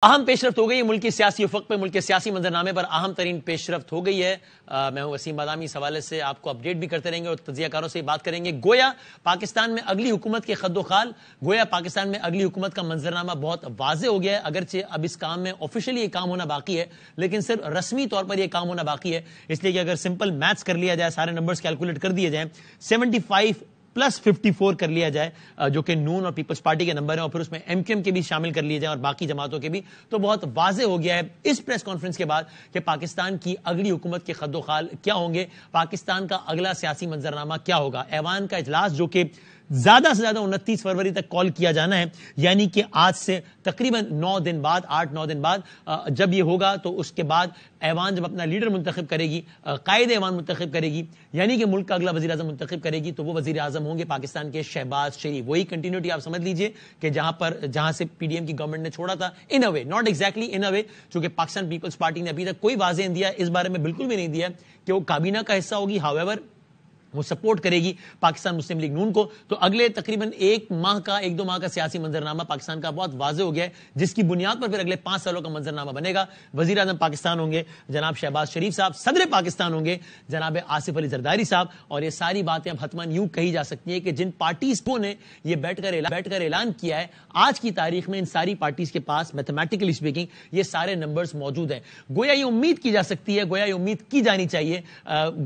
اہم پیشرفت ہو گئی ہے ملک کے سیاسی افق پہ، ملک کے سیاسی منظرنامے پر اہم ترین پیشرفت ہو گئی ہے۔ میں ہوں وسیم بادامی، اس حوالے سے آپ کو اپڈیٹ بھی کرتے رہیں گے اور تجزیہ کاروں سے بات کریں گے۔ گویا پاکستان میں اگلی حکومت کے خد و خال، گویا پاکستان میں اگلی حکومت کا منظرنامہ بہت واضح ہو گیا ہے، اگرچہ اب اس کام میں آفیشلی یہ کام ہونا باقی ہے، لیکن صرف رسمی طور پر یہ کام ہونا باقی ہے، اس لیے کہ اگر سمپل میتھس کر لیا جائے، سارے نمبرز کیلکولیٹ کر دیے جائیں، 75 پلس 54 کر لیا جائے جو کہ نون اور پیپلز پارٹی کے نمبر ہیں، اور پھر اس میں ایم کیو ایم کے بھی شامل کر لیے جائیں اور باقی جماعتوں کے بھی، تو بہت واضح ہو گیا ہے اس پریس کانفرنس کے بعد کہ پاکستان کی اگلی حکومت کے خد و خال کیا ہوں گے، پاکستان کا اگلا سیاسی منظرنامہ کیا ہوگا۔ ایوان کا اجلاس جو کہ زیادہ سے زیادہ 29 فروری تک کال کیا جانا ہے، یعنی کہ آج سے تقریباً 9 دن بعد، 8-9 دن بعد جب یہ ہوگا، تو اس کے بعد ایوان جب اپنا لیڈر منتخب کرے گی، قائد ایوان منتخب کرے گی، یعنی کہ ملک کا اگلا وزیر اعظم منتخب کرے گی، تو وہ وزیر اعظم ہوں گے پاکستان کے شہباز شریف۔ وہی کنٹینیوٹی آپ سمجھ لیجئے کہ جہاں سے پی ڈی ایم کی گورنمنٹ نے چھوڑا تھا، ان اے وے، ناٹ ایگزیکٹلی ان اے وے، چونکہ پاکستان پیپلز پارٹی نے ابھی تک کوئی واضح نہیں دیا، اس بارے میں بالکل بھی نہیں دیا کہ وہ کابینہ کا حصہ ہوگی، ہاؤ ایور وہ سپورٹ کرے گی پاکستان مسلم لیگ نون کو۔ تو اگلے تقریباً 1-2 ماہ کا سیاسی منظرنامہ پاکستان کا بہت واضح ہو گیا ہے، جس کی بنیاد پر پھر اگلے 5 سالوں کا منظرنامہ بنے گا۔ وزیر اعظم پاکستان ہوں گے جناب شہباز شریف صاحب، صدر پاکستان ہوں گے جناب آصف علی زرداری صاحب، اور یہ ساری باتیں اب حتماً یوں کہی جا سکتی ہیں کہ جن پارٹیز کو نے یہ بیٹھ کر اعلان کیا ہے، آج کی تاریخ میں ان ساری پارٹیز کے پاس میتھمیٹیکلی اسپیکنگ یہ سارے نمبرز موجود ہیں۔ گویا یہ امید کی جا سکتی ہے، گویا یہ امید کی جانی چاہیے،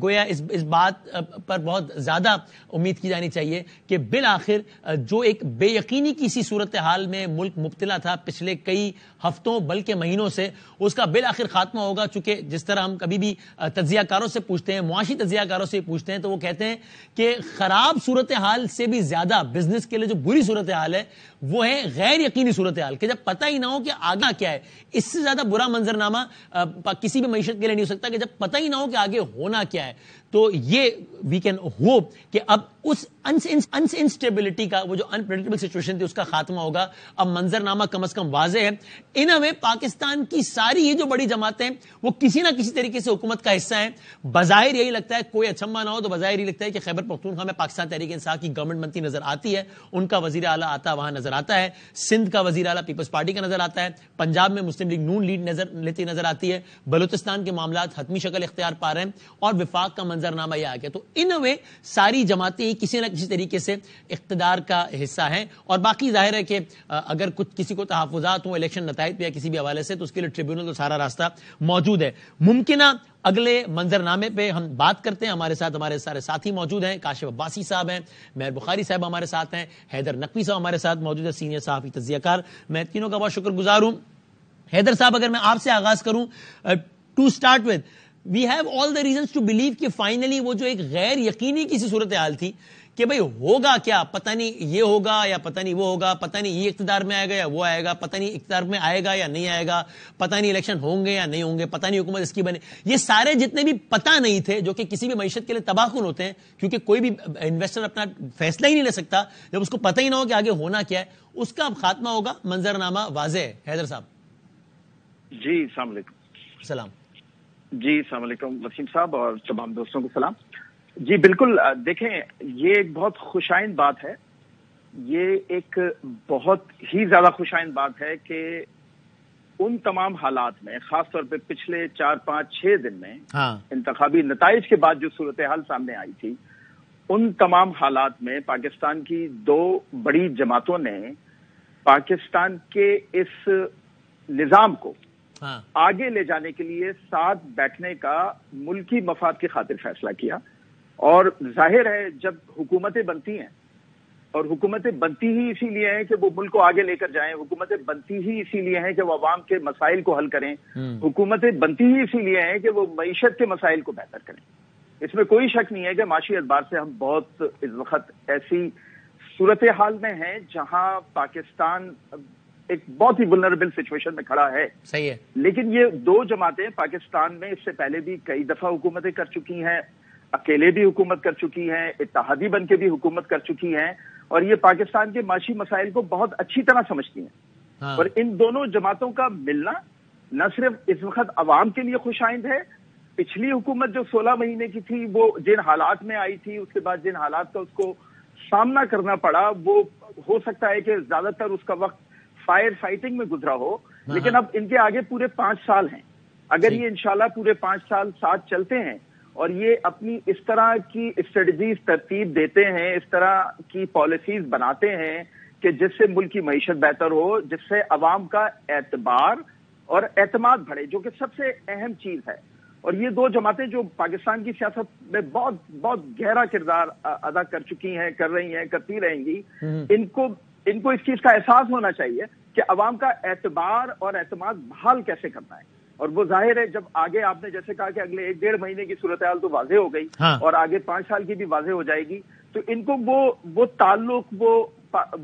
گویا اس بات پر بہت زیادہ امید کی جانی چاہیے کہ بالآخر جو ایک بے یقینی کی سی صورتحال میں ملک مبتلا تھا پچھلے کئی ہفتوں بلکہ مہینوں سے، اس کا بالآخر خاتمہ ہوگا۔ چونکہ جس طرح ہم کبھی بھی تجزیہ کاروں سے پوچھتے ہیں، معاشی تجزیہ کاروں سے پوچھتے ہیں، تو وہ کہتے ہیں کہ خراب صورتحال سے بھی زیادہ بزنس کے لیے جو بری صورتحال ہے وہ ہے غیر یقینی صورتحال، کہ جب پتہ ہی نہ ہو کہ آگے کیا ہے۔ اس سے زیادہ برا منظرنامہ کسی بھی معیشت کے لیے نہیں ہو سکتا کہ جب پتہ ہی نہ ہو کہ آگے ہونا کیا ہے۔ تو یہ وی کین ہوپ کہ اب اس انسٹیبلٹی کا، وہ جو انپریڈکٹیبل سچویشن تھی، اس کا خاتمہ ہوگا۔ اب منظرنامہ کم از کم واضح ہے۔ ان اے وے پاکستان کی ساری یہ جو بڑی جماعتیں وہ کسی نہ کسی طریقے سے حکومت کا حصہ ہیں۔ بظاہر یہی لگتا ہے، کوئی اچھمبا نہ ہو تو بظاہر یہی لگتا ہے کہ خیبر پختونخوا میں پاکستان تحریک انصاف کی گورنمنٹ بنتی نظر آتی ہے، ان کا وزیر اعلیٰ آتا وہاں نظر آتا ہے، سندھ کا وزیر اعلیٰ پیپلز پارٹی کا نظر آتا ہے، پنجاب میں مسلم لیگ نون لیڈ لیتی نظر آتی ہے، بلوچستان کے معاملات حتمی شکل اختیار پا رہے ہیں، اور وفاق کا منظرنامہ یہ آ گیا۔ تو ان وے ساری جماعتیں کسی نہ کسی طریقے سے اقتدار کا حصہ ہیں، اور باقی ظاہر ہے کہ اگر کسی کو تحفظات ہوں الیکشن نتائج پہ یا کسی بھی حوالے سے، تو اس کے لیے ٹریبیونل تو سارا راستہ موجود ہے۔ ممکنہ اگلے منظرنامے پہ ہم بات کرتے ہیں، ہمارے ساتھ ہمارے سارے ساتھی موجود ہیں، کاشف عباسی صاحب ہیں، مہر بخاری صاحب ہمارے ساتھ ہیں، حیدر نقوی صاحب ہمارے ساتھ موجود ہے، سینئر صحافی تجزیہ کار۔ میں تینوں کا بہت شکر گزار ہوں۔ حیدر صاحب، اگر میں آپ سے آغاز کروں، to start with, we have all the reasons to believe کہ فائنلی وہ جو ایک غیر یقینی کسی صورتحال تھی کہ بھئی ہوگا کیا، پتہ نہیں یہ ہوگا یا پتہ نہیں وہ ہوگا، پتہ نہیں یہ اقتدار میں آئے گا یا وہ آئے گا، پتہ نہیں اقتدار میں آئے گا یا نہیں آئے گا، پتہ نہیں الیکشن ہوں گے یا نہیں ہوں گے، پتہ نہیں حکومت اس کی بنے، یہ سارے جتنے بھی پتہ نہیں تھے، جو کہ کسی بھی معیشت کے لیے تباہ کن ہوتے ہیں، کیونکہ کوئی بھی انویسٹر اپنا فیصلہ ہی نہیں لے سکتا جب اس کو پتہ ہی نہ ہو کہ آگے ہونا کیا ہے، اس کا اب خاتمہ ہوگا، منظرنامہ واضح ہے۔ حیدر صاحب جی السلام علیکم۔ سلام جی السلام علیکم وسیم صاحب اور تمام دوستوں کو سلام۔ جی بالکل، دیکھیں یہ ایک بہت خوشائند بات ہے، یہ ایک بہت ہی زیادہ خوشائند بات ہے کہ ان تمام حالات میں، خاص طور پہ پچھلے 4-5-6 دن میں انتخابی نتائج کے بعد جو صورتحال سامنے آئی تھی، ان تمام حالات میں پاکستان کی 2 بڑی جماعتوں نے پاکستان کے اس نظام کو آگے لے جانے کے لیے ساتھ بیٹھنے کا ملکی مفاد کی خاطر فیصلہ کیا۔ اور ظاہر ہے جب حکومتیں بنتی ہیں، اور حکومتیں بنتی ہی اسی لیے ہیں کہ وہ ملک کو آگے لے کر جائیں، حکومتیں بنتی ہی اسی لیے ہیں کہ وہ عوام کے مسائل کو حل کریں، حکومتیں بنتی ہی اسی لیے ہیں کہ وہ معیشت کے مسائل کو بہتر کریں۔ اس میں کوئی شک نہیں ہے کہ معاشی اعتبار سے ہم بہت اس وقت ایسی صورتحال میں ہیں جہاں پاکستان ایک بہت ہی ولنریبل سچویشن میں کھڑا ہے۔ صحیح ہے، لیکن یہ 2 جماعتیں پاکستان میں اس سے پہلے بھی کئی دفعہ حکومتیں کر چکی ہیں، اکیلے بھی حکومت کر چکی ہیں، اتحادی بن کے بھی حکومت کر چکی ہیں، اور یہ پاکستان کے معاشی مسائل کو بہت اچھی طرح سمجھتی ہیں۔ اور ان دونوں جماعتوں کا ملنا نہ صرف اس وقت عوام کے لیے خوشائند ہے، پچھلی حکومت جو 16 مہینے کی تھی، وہ جن حالات میں آئی تھی، اس کے بعد جن حالات کا اس کو سامنا کرنا پڑا، وہ ہو سکتا ہے کہ زیادہ تر اس کا وقت فائر فائٹنگ میں گزرا ہو، لیکن اب ان کے آگے پورے 5 سال ہیں. اگر یہ انشاءاللہ پورے 5 سال ساتھ چلتے ہیں اور یہ اپنی اس طرح کی اسٹریٹجیز ترتیب دیتے ہیں, اس طرح کی پالیسیز بناتے ہیں کہ جس سے ملک کی معیشت بہتر ہو, جس سے عوام کا اعتبار اور اعتماد بڑھے, جو کہ سب سے اہم چیز ہے. اور یہ دو جماعتیں جو پاکستان کی سیاست میں بہت بہت گہرا کردار ادا کر چکی ہیں, کر رہی ہیں, کرتی رہیں گی, ان کو اس چیز کا احساس ہونا چاہیے کہ عوام کا اعتبار اور اعتماد بحال کیسے کرنا ہے. اور وہ ظاہر ہے جب آگے آپ نے جیسے کہا کہ اگلے 1-1.5 مہینے کی صورتحال تو واضح ہو گئی, اور آگے 5 سال کی بھی واضح ہو جائے گی, تو ان کو وہ تعلق, وہ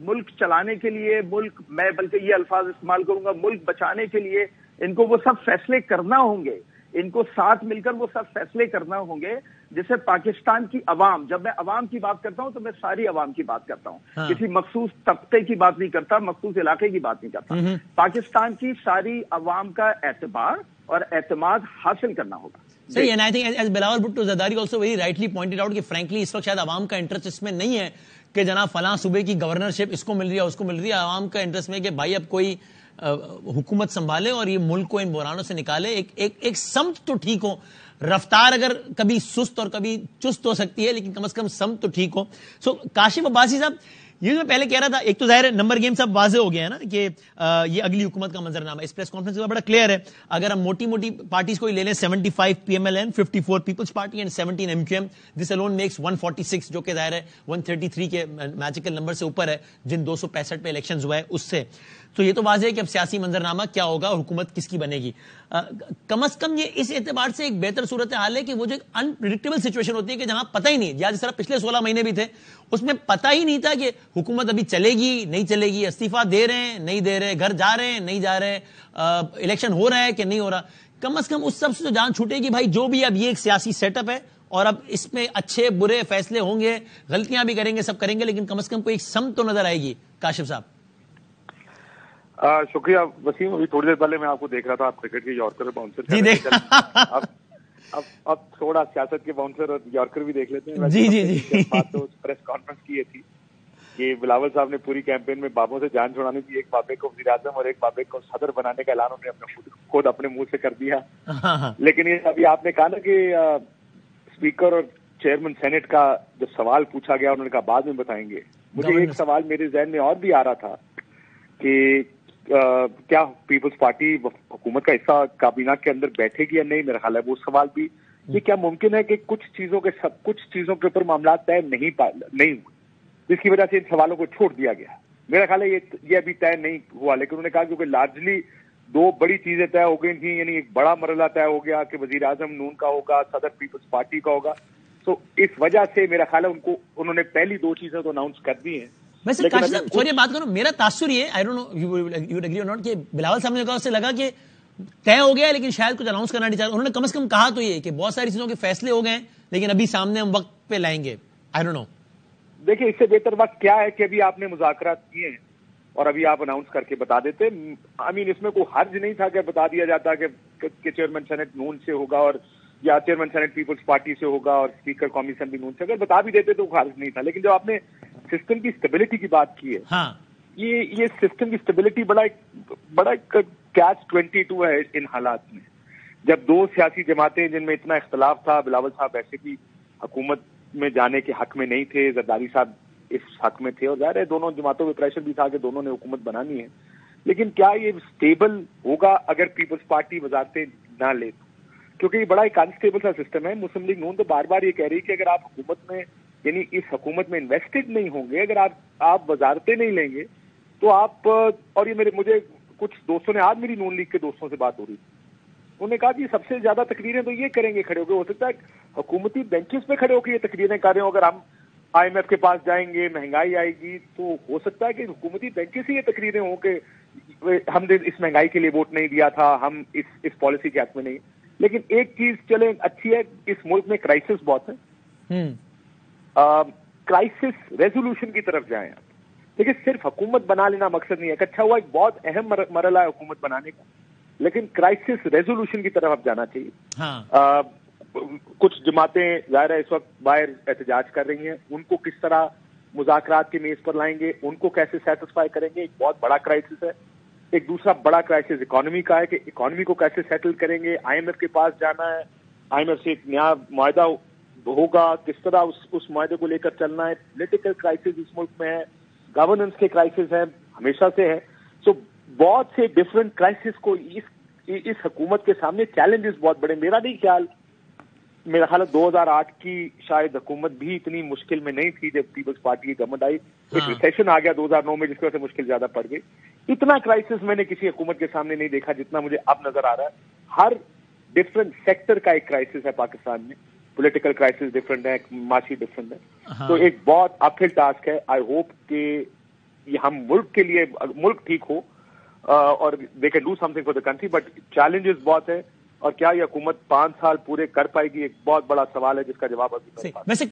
ملک چلانے کے لیے, ملک, میں بلکہ یہ الفاظ استعمال کروں گا, ملک بچانے کے لیے ان کو وہ سب فیصلے کرنا ہوں گے. ان کو ساتھ مل کر وہ سب فیصلے کرنا ہوں گے جسے پاکستان کی عوام, جب میں عوام کی بات کرتا ہوں تو میں ساری عوام کی بات کرتا ہوں, کسی مخصوص طبقے کی بات نہیں کرتا, مخصوص علاقے کی بات نہیں کرتا. پاکستان کی ساری عوام کا اعتبار اور اعتماد حاصل کرنا ہوگا. صحیح, and I think as Bilawal Bhutto Zardari also very rightly pointed out کہ frankly اس وقت شاید عوام کا انٹرسٹ اس میں نہیں ہے کہ جناب فلاں صوبے کی گورنرشپ اس کو مل رہی ہے, اس کو مل رہی ہے. عوام کا انٹرسٹ میں کہ بھائی اب کوئی حکومت سنبھالے اور یہ ملک کو ان بحرانوں سے نکالے, ایک سمت تو ٹھیک ہو, رفتار اگر کبھی سست اور کبھی چست ہو سکتی ہے لیکن کم از کم سمت تو ٹھیک ہو. سو کاشف عباسی صاحب, یہ میں پہلے کہہ رہا تھا, ایک تو ظاہر نمبر گیم صاحب واضح ہو گیا ہے نا کہ یہ اگلی حکومت کا منظرنامہ اس پریس کانفرنس کا بڑا کلیئر ہے. اگر ہم موٹی موٹی پارٹیز کو لے لیں, 75 PMLN, 54 Peoples Party and 17 MQM, this alone makes 146, جو کہ ظاہر ہے 133 کے میجیکل نمبر سے اوپر ہے جن 265 پہ الیکشنز ہوا ہے اس سے. تو یہ تو واضح ہے کہ اب سیاسی منظرنامہ کیا ہوگا اور حکومت کس کی بنے گی. کم از کم یہ اس اعتبار سے ایک بہتر صورتحال ہے کہ وہ جو ایک انپریڈکٹیبل سچویشن ہوتی ہے کہ جہاں پتہ ہی نہیں, یا جس طرح پچھلے 16 مہینے بھی تھے اس میں پتہ ہی نہیں تھا کہ حکومت ابھی چلے گی نہیں چلے گی, استعفیٰ دے رہے ہیں نہیں دے رہے, گھر جا رہے ہیں نہیں جا رہے, الیکشن ہو رہا ہے کہ نہیں ہو رہا. کم از کم اس سب سے تو جان چھوٹے گی بھائی جو بھی اب یہ ایک سیاسی سیٹ اپ ہے اور اب اس میں اچھے برے فیصلے ہوں گے, غلطیاں بھی کریں گے, سب کریں گے, لیکن کم از کم کوئی ایک سمت تو نظر آئے گی. کاشف صاحب. شکریہ وسیم. ابھی تھوڑی دیر پہلے میں آپ کو دیکھ رہا تھا, آپ کرکٹ کے یارکر باؤنسر جی دیکھ اب تھوڑا سیاست کے باؤنسر اور یارکر بھی دیکھ لیتے ہیں. جی بات تو پریس کانفرنس کی تھی کہ بلاول صاحب نے پوری کیمپین میں بابوں سے جان چھڑانے کی, ایک بابے کو وزیر اعظم اور ایک بابے کو صدر بنانے کا اعلان انہوں نے خود اپنے منہ سے کر دیا. لیکن یہ ابھی آپ نے کہا نا کہ اسپیکر اور چیئرمین سینٹ کا جو سوال پوچھا گیا انہوں نے کہا بعد میں بتائیں گے. مجھے ایک سوال میرے ذہن میں اور بھی آ رہا تھا کہ کیا پیپلز پارٹی حکومت کا حصہ کابینہ کے اندر بیٹھے گی یا نہیں. میرا خیال ہے وہ سوال بھی, یہ کیا ممکن ہے کہ کچھ چیزوں کے اوپر معاملات طے نہیں ہوئے جس کی وجہ سے ان سوالوں کو چھوڑ دیا گیا. میرا خیال ہے یہ ابھی طے نہیں ہوا, لیکن انہوں نے کہا کیونکہ لارجلی 2 بڑی چیزیں طے ہو گئی تھیں, یعنی ایک بڑا مرحلہ طے ہو گیا کہ وزیر اعظم نون کا ہوگا, صدر پیپلز پارٹی کا ہوگا. تو اس وجہ سے میرا خیال ہے انہوں نے پہلی 2 چیزیں تو اناؤنس کر دی ہیں. ویسے کاشف صاحب سوچیے بات کروں, میرا تاثر یہ I don't know you would agree اور ناٹ کہ بلاول صاحب نے کہا, اس سے لگا کہ طے ہو گیا لیکن شاید کچھ اناؤنس کرنا نہیں چاہتا. انہوں نے کم از کم کہا تو یہ کہ بہت ساری چیزوں کے فیصلے ہو گئے لیکن ابھی سامنے ہم وقت پہ لائیں گے. I don't know. دیکھیں اس سے بہتر وقت کیا ہے کہ ابھی آپ نے مذاکرات کیے ہیں اور ابھی آپ اناؤنس کر کے بتا دیتے. اس میں کوئی حرج نہیں تھا کہ بتا دیا جاتا کہ چیئرمین سینٹ نون سے ہوگا اور یا چیئرمین سینٹ پیپلز پارٹی سے ہوگا اور اسپیکر قومی اسمبلی نون سے, اگر بتا بھی دیتے تو حرج نہیں تھا. لیکن جو آپ نے سسٹم کی اسٹیبلٹی کی بات کی ہے, یہ سسٹم کی اسٹیبلٹی بڑا کیچ 22 ہے ان حالات میں, جب 2 سیاسی جماعتیں جن میں اتنا اختلاف تھا. بلاول صاحب ایسے بھی حکومت میں جانے کے حق میں نہیں تھے, زرداری صاحب اس حق میں تھے, اور ظاہر ہے دونوں جماعتوں میں پریشر بھی تھا کہ دونوں نے حکومت بنانی ہے. لیکن کیا یہ اسٹیبل ہوگا اگر پیپلز پارٹی وزارتیں نہ لے تو, کیونکہ یہ بڑا ایک انسٹیبل سا سسٹم ہے. مسلم لیگ نون تو بار بار یہ کہہ رہی کہ اگر آپ حکومت میں یعنی اس حکومت میں انویسٹڈ نہیں ہوں گے, اگر آپ وزارتیں نہیں لیں گے تو آپ, اور یہ مجھے کچھ دوستوں نے, آج میری نون لیگ کے دوستوں سے بات ہو رہی تھی, انہوں نے کہا کہ سب سے زیادہ تقریریں تو یہ کریں گے کھڑے ہو کے, ہو سکتا ہے حکومتی بینچز پہ کھڑے ہو کے یہ تقریریں کر رہے ہوں. اگر ہم IMF کے پاس جائیں گے, مہنگائی آئے گی, تو ہو سکتا ہے کہ حکومتی بینچز سے یہ تقریریں ہوں کہ ہم نے اس مہنگائی کے لیے ووٹ نہیں دیا تھا, ہم اس پالیسی کے حق میں نہیں. لیکن ایک چیز چلے اچھی ہے, اس ملک میں کرائسس بہت ہے, کرائسس ریزولوشن کی طرف جائیں آپ. دیکھیں صرف حکومت بنا لینا مقصد نہیں ہے, اچھا ہوا ایک بہت اہم مرحلہ ہے حکومت بنانے کا, لیکن کرائسس ریزولوشن کی طرف اب جانا چاہیے. کچھ جماعتیں ظاہر ہے اس وقت باہر احتجاج کر رہی ہیں, ان کو کس طرح مذاکرات کی میز پر لائیں گے, ان کو کیسے سیٹسفائی کریں گے, ایک بہت بڑا کرائسس ہے. ایک دوسرا بڑا کرائسس اکانومی کا ہے کہ اکانومی کو کیسے سیٹل کریں گے. IMF کے پاس جانا ہے, IMF سے ایک نیا معاہدہ ہوگا, کس طرح اس معاہدے کو لے کر چلنا ہے. پولیٹیکل کرائسس اس ملک میں ہے, گورننس کے کرائسس ہیں, ہمیشہ سے ہے. سو بہت سے ڈفرینٹ کرائسس کو اس حکومت کے سامنے چیلنجز بہت بڑے. میرا خیال ہے 2008 کی شاید حکومت بھی اتنی مشکل میں نہیں تھی جب پیپلز پارٹی کی گورنمنٹ آئی. ایک ریسیشن آ گیا 2009 میں جس کی وجہ سے مشکل زیادہ پڑ گئی. اتنا کرائسس میں نے کسی حکومت کے سامنے نہیں دیکھا جتنا مجھے اب نظر آ رہا ہے. ہر ڈفرینٹ سیکٹر کا ایک کرائسس ہے پاکستان میں. پولیٹیکل کرائسس ڈفرینٹ ہے, معاشی ڈفرینٹ ہے. تو ایک بہت اپ ہل ٹاسک ہے. آئی ہوپ کہ یہ ہم ملک کے لیے ملک ٹھیک ہو اور they can do some thing for the country, but challenges بہت ہے. اور کیا یہ حکومت 5 سال پورے کر پائے گی, ایک بہت بڑا سوال ہے جس کا جواب ابھی